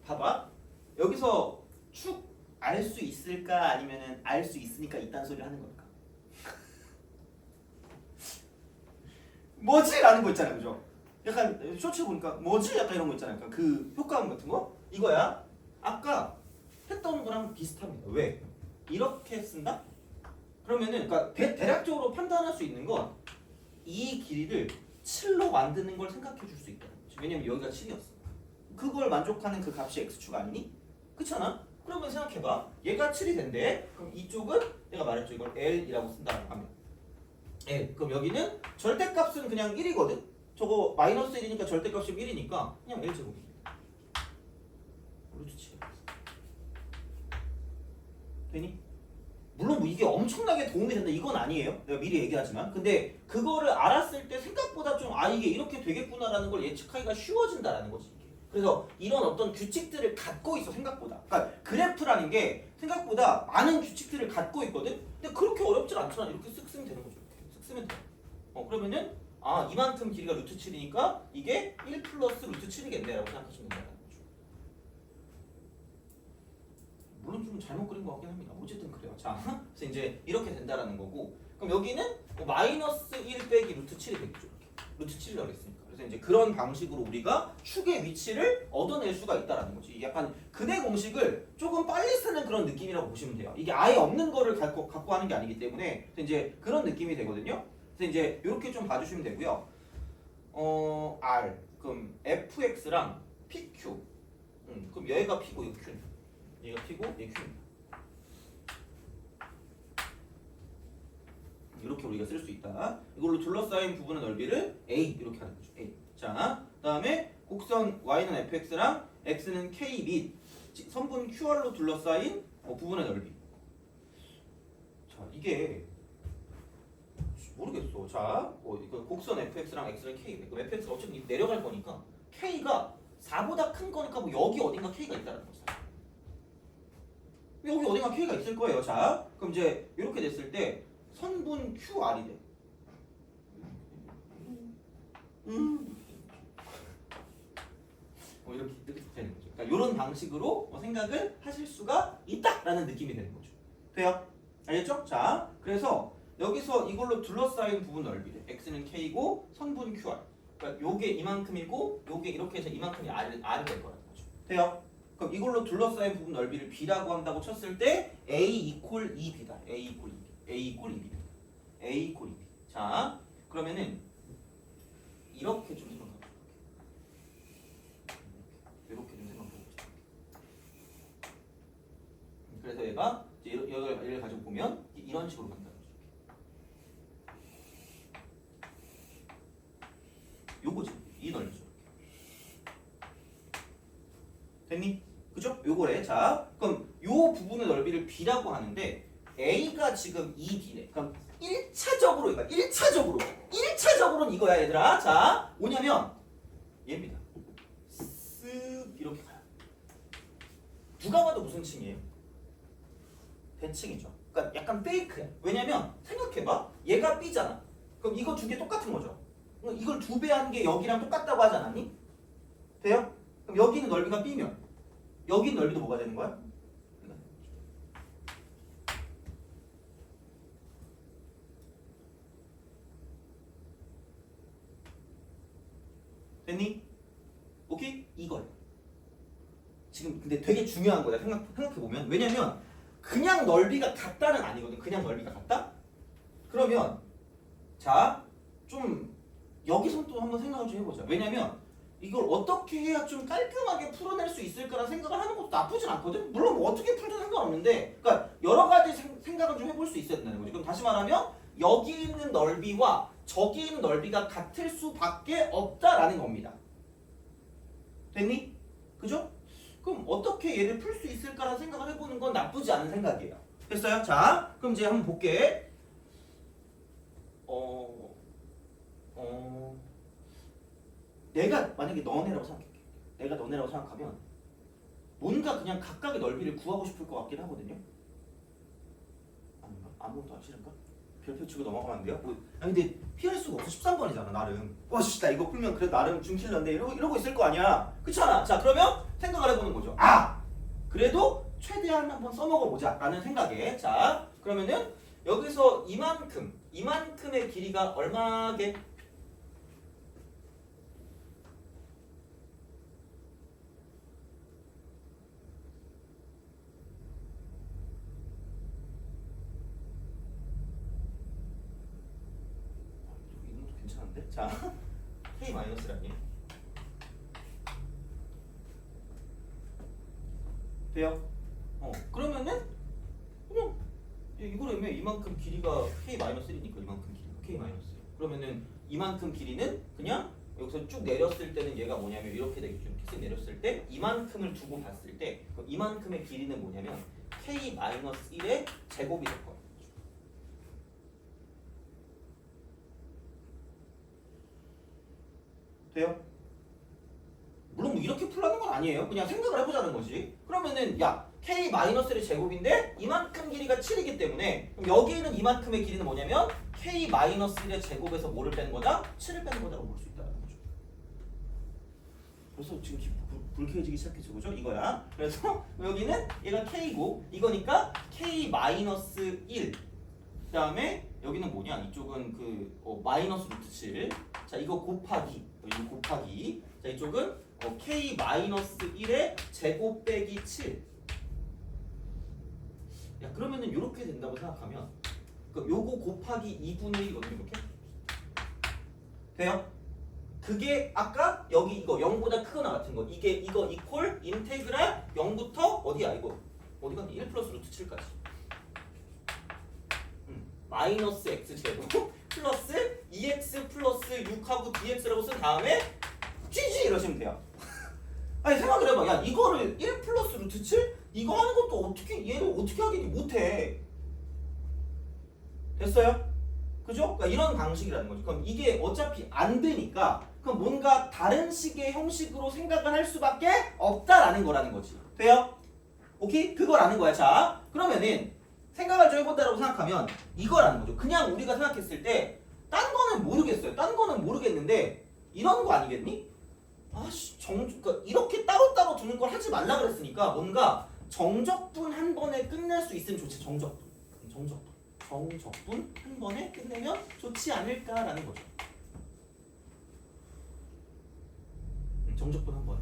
봐봐. 여기서 축 알 수 있을까 아니면은 알 수 있으니까 이딴 소리를 하는 걸까? 뭐지? 라는 거 있잖아, 그죠? 약간 쇼츠 보니까 뭐지? 약간 이런 거 있잖아. 약간 그 효과음 같은 거? 이거야. 아까 했던 거랑 비슷합니다. 왜? 이렇게 쓴다? 그러면은 그러니까 대략적으로 판단할 수 있는 건 이 길이를 7로 만드는 걸 생각해 줄 수 있다는 거지. 왜냐면 여기가 7이었어. 그걸 만족하는 그 값이 x축 아니니? 그렇잖아? 그러면 생각해봐. 얘가 7이 된대. 그럼 이쪽은 내가 말했죠. 이걸 l이라고 쓴다고 하면 l. 그럼 여기는 절대값은 그냥 1이거든? 저거 마이너스 1이니까 절대값이 1이니까 그냥 l제곱입니다. 루트 7. 되니? 물론 뭐 이게 엄청나게 도움이 된다 이건 아니에요. 내가 미리 얘기하지만 근데 그거를 알았을 때 생각보다 좀 이게 이렇게 되겠구나라는 걸 예측하기가 쉬워진다라는 거지. 그래서 이런 어떤 규칙들을 갖고 있어 생각보다. 그러니까 그래프라는 게 생각보다 많은 규칙들을 갖고 있거든. 근데 그렇게 어렵진 않잖아. 이렇게 쓱 쓰면 되는 거죠. 이렇게 쓱 쓰면 돼. 그러면은 이만큼 길이가 루트 7이니까 이게 1 플러스 루트 7이겠네라고 생각하시면 된다는 거죠. 물론 좀 잘못 그린 것 같긴 합니다. 어쨌든 그래요. 자, 그래서 이제 이렇게 된다라는 거고 그럼 여기는 마이너스 1 빼기 루트 7이 되겠죠. 이렇게. 루트 7이라고 했으니까. 그래서 이제 그런 방식으로 우리가 축의 위치를 얻어낼 수가 있다라는 거지. 약간 근해 공식을 조금 빨리 쓰는 그런 느낌이라고 보시면 돼요. 이게 아예 없는 거를 갖고 하는 게 아니기 때문에 그래서 이제 그런 느낌이 되거든요. 그래서 이제 이렇게 좀 봐주시면 되고요. R 그럼 fx랑 pq. 그럼 얘가 p고 이거 q입니다. 얘가 p고 얘 q입니다. 이렇게 우리가 쓸 수 있다. 이걸로 둘러싸인 부분의 넓이를 a 이렇게 하는 거죠. a. 자, 그다음에 곡선 y는 fx랑 x는 k 및 선분 qr로 둘러싸인 부분의 넓이. 자, 이게 모르겠어. 자, 이거 곡선 fx랑 x는 k. 그럼 fx가 어쨌든 내려갈 거니까 k가 4보다 큰 거니까 뭐 여기 어딘가 k가 있다는 거죠. 여기 어딘가 k가 있을 거예요. 자, 그럼 이제 이렇게 됐을 때 선분 QR이 돼. 이렇게 되는 거죠. 그러니까 이런 방식으로 생각을 하실 수가 있다라는 느낌이 되는 거죠. 돼요? 알겠죠? 자, 그래서 여기서 이걸로 둘러싸인 부분 넓이래. x는 k고 선분 QR. 그러니까 요게 이만큼이고 요게 이렇게 해서 이만큼이 r이 될 거라는 거죠. 돼요? 그럼 이걸로 둘러싸인 부분 넓이를 b라고 한다고 쳤을 때 a 이퀄 2b다. a 이퀄 2b. a 이퀄 2b. a 이퀄 2b. 자, 그러면은 이렇게 좀 생각해 볼게요. 이렇게 좀 생각해 보자. 그래서 얘가 이제 얘를 가지고 보면 이런 식으로 간다는 거죠. 요거지. 이 넓이죠. 됐니? 그죠? 요거래. 자, 그럼 요 부분의 넓이를 b라고 하는데 a가 지금 2b네. 그럼 1차적으로는 이거야, 얘들아. 자, 뭐냐면 얘입니다. 쓱 이렇게 가요. 누가 봐도 무슨 층이에요? 대칭이죠. 그러니까 약간 페이크야. 왜냐면 생각해봐. 얘가 b잖아. 그럼 이거 두 개 똑같은 거죠. 그럼 이걸 2배 하는 게 여기랑 똑같다고 하지 않았니? 돼요? 그럼 여기는 넓이가 b면 여기 넓이도 뭐가 되는 거야? 됐니? 오케이? 이거야. 지금 근데 되게 중요한 거야. 생각해보면. 왜냐면 그냥 넓이가 같다는 아니거든. 그냥 넓이가 같다? 그러면 자, 좀 여기서 또 한번 생각을 좀 해보자. 왜냐면 이걸 어떻게 해야 좀 깔끔하게 풀어낼 수 있을까라는 생각을 하는 것도 나쁘진 않거든. 물론 뭐 어떻게 풀든 상관없는데, 그러니까 여러 가지 생각을 좀 해볼 수 있어야 된다는 거지. 그럼 다시 말하면 여기 있는 넓이와 저기 있는 넓이가 같을 수밖에 없다라는 겁니다. 됐니? 그죠? 그럼 어떻게 얘를 풀 수 있을까라는 생각을 해보는 건 나쁘지 않은 생각이에요. 됐어요? 자, 그럼 이제 한번 볼게. 내가 만약에 너네라고 생각할게. 내가 너네라고 생각하면 뭔가 그냥 각각의 넓이를 구하고 싶을 것 같긴 하거든요. 아닌가? 아무것도 안 싫은가? 별표 치고 넘어가면 안 돼요? 아니 근데 피할 수가 없어. 13번이잖아 나름. 나 이거 풀면 그래도 나름 중킬러인데 이러고 있을 거 아니야. 그렇잖아. 자, 그러면 생각을 해보는 거죠. 그래도 최대한 한번 써먹어보자 라는 생각에. 자, 그러면은 여기서 이만큼의 길이가 얼마게? 괜찮은데? 자, k-라니 돼요? 그러면은 그냥 이거라면 이만큼 길이가 k-1이니까 이만큼 길이가 k-. 그러면은 이만큼 길이는 그냥 여기서 쭉 내렸을 때는 얘가 뭐냐면 이렇게 되겠죠. 이렇게 쓱 내렸을 때 이만큼을 두고 봤을 때 이만큼의 길이는 뭐냐면 k-1의 제곱이 될 거예요. 돼요? 물론 뭐 이렇게 풀라는 건 아니에요. 그냥 생각을 해보자는 거지. 그러면은 야, k-의 제곱인데 이만큼 길이가 7이기 때문에 그럼 여기에는 이만큼의 길이는 뭐냐면 k-1의 제곱에서 뭐를 빼는 거다? 7을 빼는 거다라고 볼 수 있다는 거죠. 벌써 지금 불쾌해지기 시작했죠. 그죠? 이거야. 그래서 여기는 얘가 k고 이거니까 k-1. 그 다음에 여기는 뭐냐? 이쪽은 마이너스 루트 7. 자 이거 곱하기 자 이쪽은 k-1의 제곱 빼기 7. 야 그러면은 이렇게 된다고 생각하면 요거 곱하기 2분의 1이거든요. 이렇게 돼요? 그게 아까 여기 이거 0보다 크거나 같은 거 이거 이퀄 인테그랄 0부터 어디야 이거 어디가 1 플러스 루트 7까지 마이너스 x제곱 플러스 2x 플러스 6하고 dx라고 쓴 다음에 GG 이러시면 돼요. 아니 생각을 해봐. 야 이거를 1 플러스 루트 7? 이거 하는 것도 어떻게 얘를 어떻게 하겠니? 못해. 됐어요? 그죠? 그러니까 이런 방식이라는 거죠. 그럼 이게 어차피 안 되니까 그럼 뭔가 다른 식의 형식으로 생각을 할 수밖에 없다라는 거라는 거지. 돼요? 오케이? 그거라는 거야. 자 그러면은 생각을 좀 해본다라고 생각하면 이거라는 거죠. 그냥 우리가 생각했을 때 딴 거는 모르겠어요. 딴 거는 모르겠는데 이런 거 아니겠니? 아씨 그러니까 이렇게 따로따로 두는 걸 하지 말라 그랬으니까 뭔가 정적분 한 번에 끝낼 수 있으면 좋지. 정적분 한 번에 끝내면 좋지 않을까라는 거죠. 정적분 한 번에.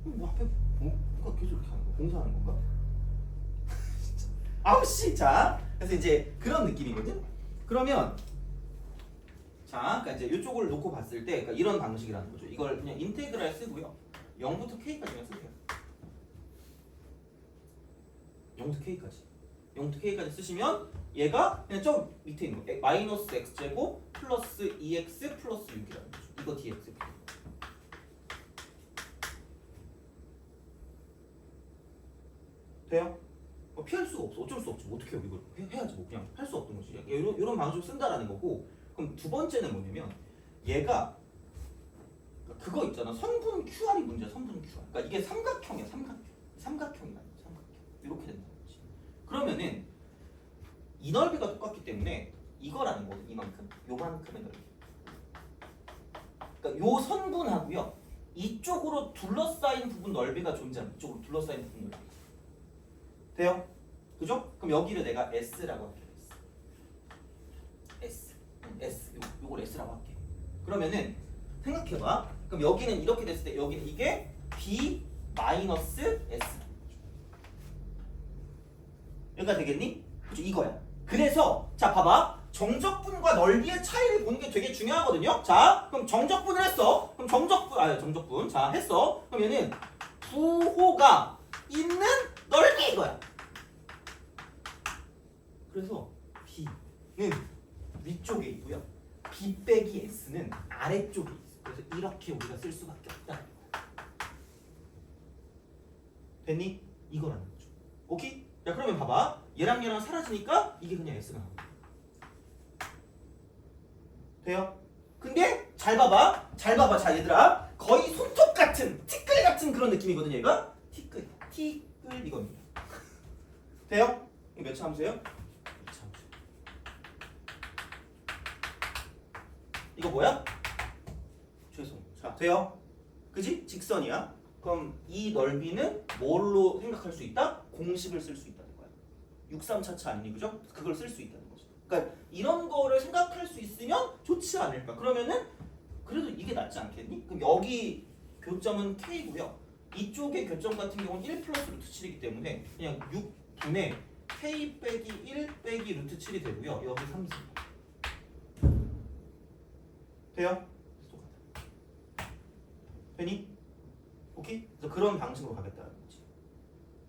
뭐 앞에 뭐가 계속 이렇게 하는 거? 공사하는 건가? 아우 씨, 자, 그래서 이제 그런 느낌이거든. 그러면 자, 그러니까 이제 이쪽을 놓고 봤을 때, 그러니까 이런 방식이라는 거죠. 이걸 그냥 인테그랄 쓰고요. 0부터 k까지만 쓰세요. 0부터 k까지 쓰시면 얘가 그냥 저 밑에 있는 거 마이너스 x제곱 플러스 2x 플러스 6이라는 거죠. 이거 dx. 돼요? 피할 수가 없어. 어쩔 수 없지. 어떻게 해요? 이걸 해야지. 뭐 그냥 할 수 없던 거지. 이런 방식으로 쓴다라는 거고. 그럼 두 번째는 뭐냐면 얘가 그거 있잖아. 선분 QR이 문제야. 선분 QR. 그러니까 이게 삼각형이야. 삼각형이 아니야. 삼각형. 이렇게 된다는 거지. 그러면은 이 넓이가 똑같기 때문에 이거라는 거거든. 이만큼. 요만큼의 넓이. 그러니까 요 선분하고요. 이쪽으로 둘러싸인 부분 넓이가 존재합니다. 이쪽으로 둘러싸인 부분 넓이. 돼요? 그죠? 그럼 여기를 내가 S라고 할게요. S. 요걸 S라고 할게. 그러면은 생각해봐. 그럼 여기는 이렇게 됐을 때 여기는 이게 B 마이너스 S. 여기가 되겠니? 그죠? 이거야. 그래서 자 봐봐. 정적분과 넓이의 차이를 보는 게 되게 중요하거든요. 자, 그럼 정적분을 했어. 그럼 정적분. 자, 했어. 그러면은 부호가 있는 넓이 이거야. 그래서 B는 위쪽에 있고요. B 빼기 S는 아래쪽에 있어. 그래서 이렇게 우리가 쓸 수밖에 없다. 됐니? 이거라는 거죠. 오케이? 자 그러면 봐봐. 얘랑 사라지니까 이게 그냥 S가 나와. 돼요? 근데 잘 봐봐. 자 얘들아. 거의 손톱 같은 티끌 같은 그런 느낌이거든 얘가. 티끌 이겁니다. 돼요? 이거 몇 차 함수예요? 이거 뭐야? 죄송. 자, 돼요? 그지? 직선이야. 그럼 이 넓이는 뭘로 생각할 수 있다? 공식을 쓸 수 있다는 거야. 6,3차차 아니니 그죠? 그걸 쓸 수 있다는 거지. 그러니까 이런 거를 생각할 수 있으면 좋지 않을까? 그러면은 그래도 이게 낫지 않겠니? 그럼 여기 교점은 K고요. 이쪽의 교점 같은 경우는 1 플러스 루트 7이기 때문에 그냥 6분의 K 빼기 1 빼기 루트 7이 되고요. 여기 3승. 돼요? 똑같아. 되니? 오케이? 그래서 그런 방식으로 가겠다는 거지.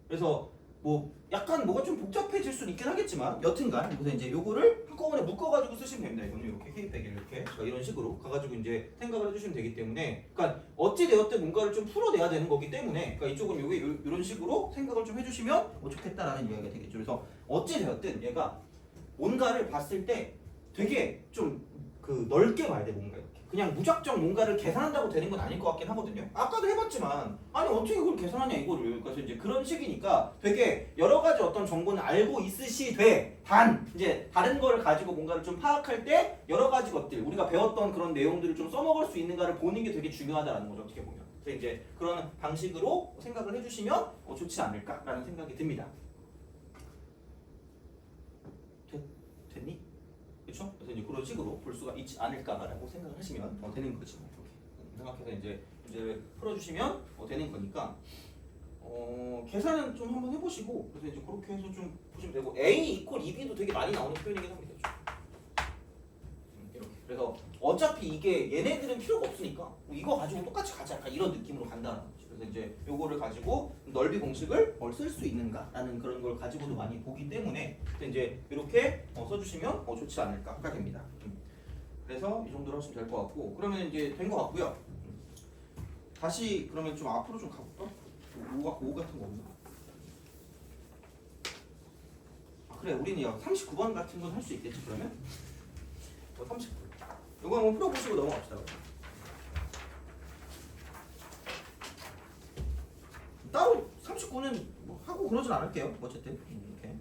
그래서 뭐 약간 뭐가 좀 복잡해질 수는 있긴 하겠지만 여튼간 그래서 이제 요거를 한꺼번에 묶어가지고 쓰시면 됩니다. 이거는 이렇게 K 빼기 이렇게 이런 식으로 가가지고 이제 생각을 해주시면 되기 때문에 그러니까 어찌 되었든 뭔가를 좀 풀어내야 되는 거기 때문에 그러니까 이쪽은 요게 이런 식으로 생각을 좀 해주시면 좋겠다라는 이야기가 되겠죠. 그래서 어찌 되었든 얘가 뭔가를 봤을 때 되게 좀 그 넓게 봐야 돼. 뭔가 이렇게 그냥 무작정 뭔가를 계산한다고 되는 건 아닐 것 같긴 하거든요. 아까도 해봤지만 아니 어떻게 그걸 계산하냐 이거를. 그래서 이제 그런 식이니까 되게 여러 가지 어떤 정보는 알고 있으시되 단 이제 다른 거를 가지고 뭔가를 좀 파악할 때 여러 가지 것들 우리가 배웠던 그런 내용들을 좀 써먹을 수 있는가를 보는 게 되게 중요하다는 거죠. 어떻게 보면. 그래서 이제 그런 방식으로 생각을 해주시면 좋지 않을까라는 생각이 듭니다. 됐니? 그렇죠? 그래서 이제 그런 식으로 볼 수가 있지 않을까라고 생각을 하시면 되는 거지. 뭐. 이렇게 생각해서 이제 문제를 풀어주시면 되는 거니까 계산은 좀 한번 해보시고 그래서 이제 그렇게 해서 좀 보시면 되고 A 이퀄 2B도 되게 많이 나오는 표현이긴 합니다. 이렇게. 그래서 어차피 이게 얘네들은 필요가 없으니까 뭐 이거 가지고 똑같이 가자 약간 이런 느낌으로 간다는 거지. 그래서 이제 요거를 가지고 넓이 공식을 쓸 수 있는가라는 그런 걸 가지고도 많이 보기 때문에 이제 이렇게 써주시면 좋지 않을까가 됩니다. 그래서 이 정도로 하시면 될 것 같고 그러면 이제 된 것 같고요. 다시 그러면 좀 앞으로 좀 가볼까? 5 같은 거 없나? 아, 그래 우리는 39번 같은 건 할 수 있겠지 그러면? 39. 이거 한번 풀어보시고 넘어갑시다. 따로 39는 뭐 하고 그러진 않을게요. 어쨌든 이렇게.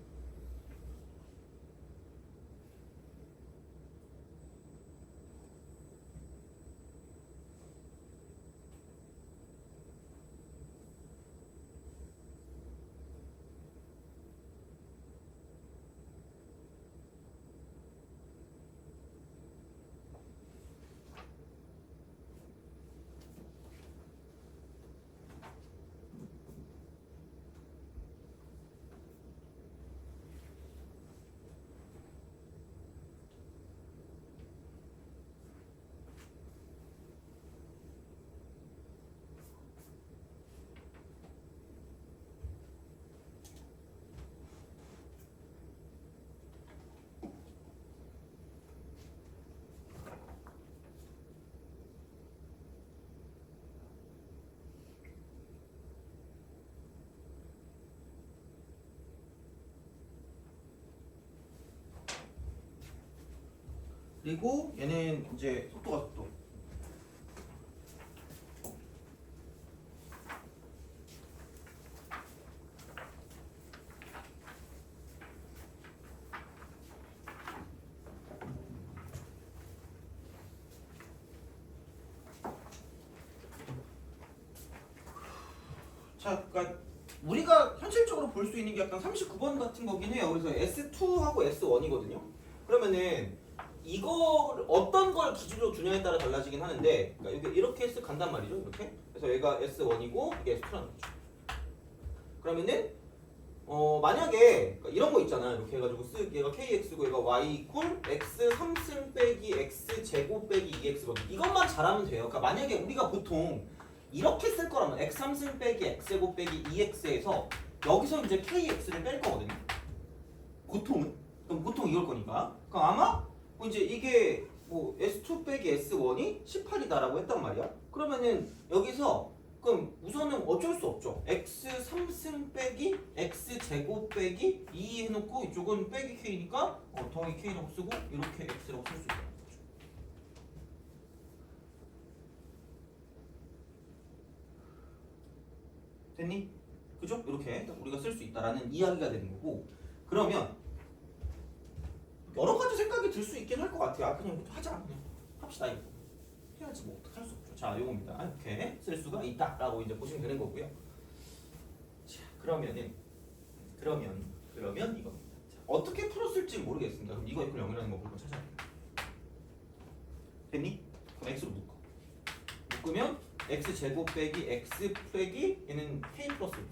그리고 얘는 이제 속도가 속도. 자, 그러니까 우리가 현실적으로 볼 수 있는 게 약간 39번 같은 거긴 해요. 그래서 S2하고 S1이거든요. 그러면은 이걸 어떤 걸 기준으로 두냐에 따라 달라지긴 하는데 그러니까 이렇게 해서 간단 말이죠. 이렇게. 그래서 얘가 S1이고 이게 S2라는 거죠. 그러면은 만약에 그러니까 이런 거 있잖아요. 이렇게 해가지고 얘가 KX고 얘가 Y 이퀄 X 3승 빼기 X 제곱 빼기 2X거든. 이것만 잘하면 돼요. 그러니까 만약에 우리가 보통 이렇게 쓸 거라면 X 3승 빼기 X 제곱 빼기 2X에서 여기서 이제 KX를 뺄 거거든요. 보통은. 그럼 보통 이걸 거니까. 그럼 아마 뭐 이제 이게 뭐 S2 빼기 S1이 18이다라고 했단 말이야. 그러면은 여기서 그럼 우선은 어쩔 수 없죠. X 3승 빼기 X 제곱 빼기 2 해놓고 이쪽은 빼기 K니까 더하기 K라고 쓰고 이렇게 X라고 쓸 수 있다. 됐니? 그죠? 이렇게 우리가 쓸 수 있다라는 이야기가 되는 거고 그러면 여러 가지 생각이 들 수 있긴 할 것 같아요. 아, 그냥 하자. 그냥 합시다. 이거. 해야지 뭐 어떡할 수 없죠. 자, 요겁니다. 이렇게 쓸 수가 있다라고 이제 보시면 되는 거고요. 자, 그러면 이겁니다. 자, 어떻게 풀었을지 모르겠습니다. 그럼 이거 이퀄 0이라는 거 무조건 찾아야 돼요. 됐니? 그럼 x로 묶어. 묶으면 x 제곱 빼기 x 빼기 얘는 k 플러스 1.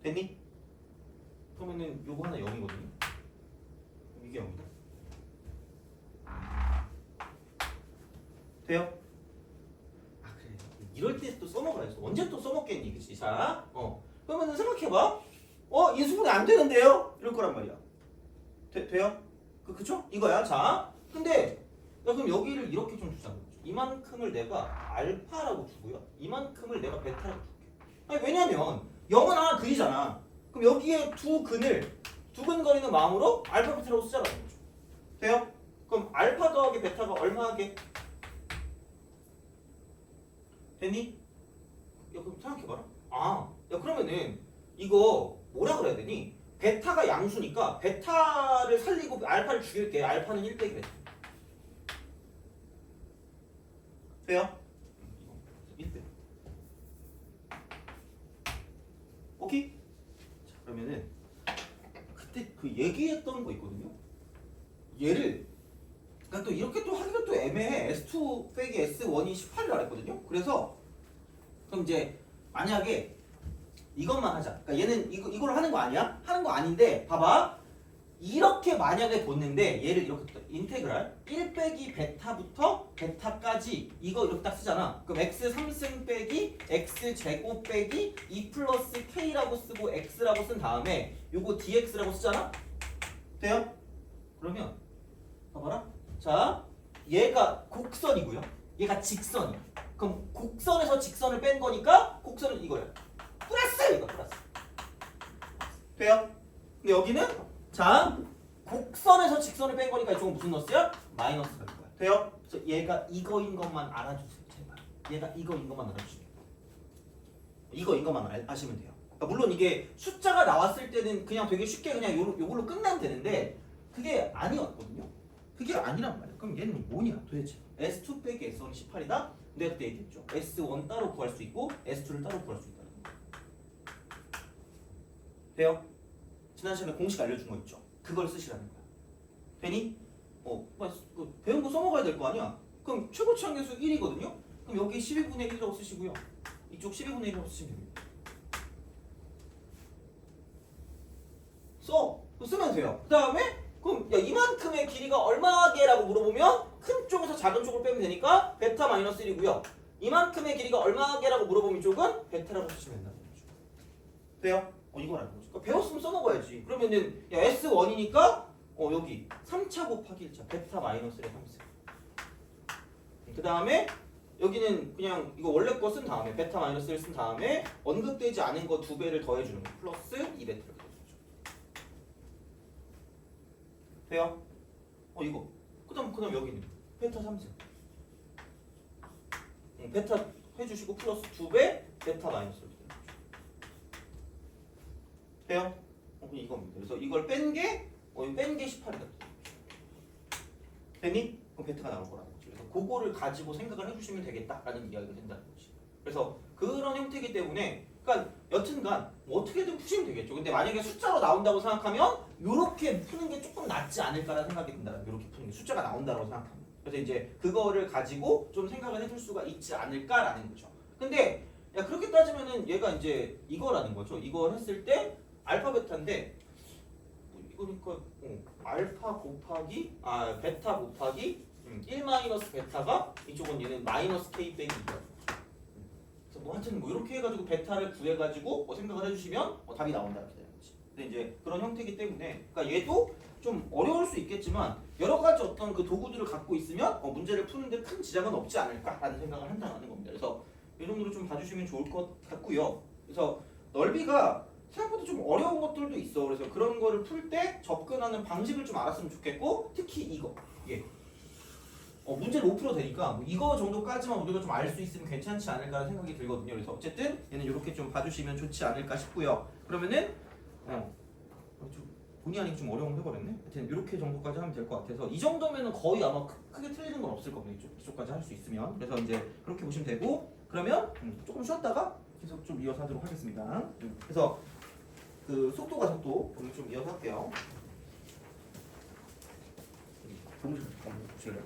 됐니? 그러면은 요거 하나 0이거든요. 이게 0이다. 돼요? 아 그래. 이럴 때 또 써먹어야지. 언제 또 써먹겠니, 그치? 자, 그러면은 생각해봐. 인수분해 안 되는데요? 이럴 거란 말이야. 돼요? 그쵸? 이거야. 자, 근데 야, 그럼 여기를 이렇게 좀 주자는 거죠. 이만큼을 내가 알파라고 주고요. 이만큼을 내가 베타라고 줄게. 아니 왜냐면 0은 하나 근이잖아. 그럼 여기에 두 근거리는 마음으로 알파 베타라고 쓰자라는 거죠. 돼요? 그럼 알파 더하기 베타가 얼마 하게? 됐니? 야 그럼 생각해봐라. 야 그러면은 이거 뭐라 그래야 되니? 베타가 양수니까 베타를 살리고 알파를 죽일게. 알파는 1 빼기 베타. 돼요? 1 빼기. 오케이? 자 그러면은 그때 그 얘기했던 거 있거든요. 얘를 그러니까 또 이렇게 또 하기가 또 애매해. S2 빼기 S1이 18이라 그랬거든요. 그래서 그럼 이제 만약에 이것만 하자. 그러니까 얘는 이걸 하는 거 아니야? 하는 거 아닌데 봐봐. 이렇게 만약에 뒀는데 얘를 이렇게 인테그랄 1 빼기 베타부터 베타까지 이거 이렇게 딱 쓰잖아. 그럼 x 3승 빼기 x 제곱 빼기 2 플러스 k라고 쓰고 x라고 쓴 다음에 요거 dx라고 쓰잖아. 돼요? 그러면 봐봐라. 자, 얘가 곡선이고요. 얘가 직선이야. 그럼 곡선에서 직선을 뺀 거니까 곡선은 이거야. 플러스 이거 플러스. 돼요? 근데 여기는 자, 곡선에서 직선을 뺀 거니까 이쪽은 무슨 넣었어요? 마이너스가 될 거야. 돼요? 그래서 얘가 이거인 것만 알아주세요. 제발. 얘가 이거인 것만 알아주세요. 이거인 것만 아시면 돼요. 그러니까 물론 이게 숫자가 나왔을 때는 그냥 되게 쉽게 그냥 요걸로 끝나면 되는데 그게 아니었거든요. 그게 아니란 말이야. 그럼 얘는 뭐냐 도대체? S2 빼기 S1이 18이다? 내가 그때 얘기했죠. S1 따로 구할 수 있고 S2를 따로 구할 수 있다는 거. 돼요? 지난 시간에 공식 알려준 거 있죠? 그걸 쓰시라는 거야. 되니? 배운 거 써먹어야 될 거 아니야? 그럼 최고치 한계수 1이거든요? 그럼 여기 12분의 1이라고 쓰시고요. 이쪽 12분의 1이라고 쓰시면 됩니다. 쓰면 돼요. 그 다음에 그럼 야 이만큼의 길이가 얼마게라고 물어보면 큰 쪽에서 작은 쪽을 빼면 되니까 베타 마이너스 1이고요. 이만큼의 길이가 얼마게라고 물어보면 이쪽은 베타라고 쓰시면 된다는 거죠. 돼요? 이걸 알는 거죠. 그러니까 배웠으면 써먹어야지. 그러면은 야 S1이니까 여기 3차 곱하기 1차 베타 마이너스 1의 3승. 그 다음에 여기는 그냥 이거 원래 거 쓴 다음에 베타 마이너스 1 쓴 다음에 언급되지 않은 거 2배를 더해주는 거 플러스 2베타를 더해주죠. 돼요? 이거 그 다음 여기는 베타 3승. 베타 해주시고 플러스 2배 베타 마이너스 1 돼요? 이겁니다. 그래서 이걸 뺀 게 18이다. 되니? 그럼 베타가 나올 거라는 거죠. 그래서 그거를 가지고 생각을 해주시면 되겠다라는 이야기가 된다는 거지. 그래서 그런 형태이기 때문에 그러니까 여튼간 뭐 어떻게든 푸시면 되겠죠. 근데 만약에 숫자로 나온다고 생각하면 이렇게 푸는 게 조금 낫지 않을까라는 생각이 든다. 이렇게 푸는 게 숫자가 나온다고 생각하면. 그래서 이제 그거를 가지고 좀 생각을 해줄 수가 있지 않을까라는 거죠. 근데 야 그렇게 따지면은 얘가 이제 이거라는 거죠. 이걸 했을 때 알파 베타인데 이거니까 알파 곱하기 베타 곱하기 1 마이너스 베타가 이쪽은 얘는 마이너스 k 빼기 2가 그래서 뭐 하여튼 뭐 이렇게 해가지고 베타를 구해가지고 생각을 해주시면 답이 나온다 이렇게 되는 거지. 근데 이제 그런 형태이기 때문에 그러니까 얘도 좀 어려울 수 있겠지만 여러 가지 어떤 그 도구들을 갖고 있으면 문제를 푸는데 큰 지장은 없지 않을까라는 생각을 한다는 겁니다. 그래서 이 정도로 좀 봐주시면 좋을 것 같고요. 그래서 넓이가 생각보다 좀 어려운 것들도 있어. 그래서 그런 거를 풀 때 접근하는 방식을 좀 알았으면 좋겠고 특히 이거 문제를 5% 되니까 뭐 이거 정도까지만 우리가 좀 알 수 있으면 괜찮지 않을까 생각이 들거든요. 그래서 어쨌든 얘는 이렇게 좀 봐주시면 좋지 않을까 싶고요. 그러면은 좀 본의 아니게 좀 어려운 거 해버렸네. 하여튼 이렇게 정도까지 하면 될 것 같아서 이 정도면은 거의 아마 크게 틀리는 건 없을 겁니다. 이쪽까지 할 수 있으면. 그래서 이제 그렇게 보시면 되고 그러면 조금 쉬었다가 계속 좀 이어서 하도록 하겠습니다. 그래서 그 속도 오늘 좀 이어서 할게요. 보실래요?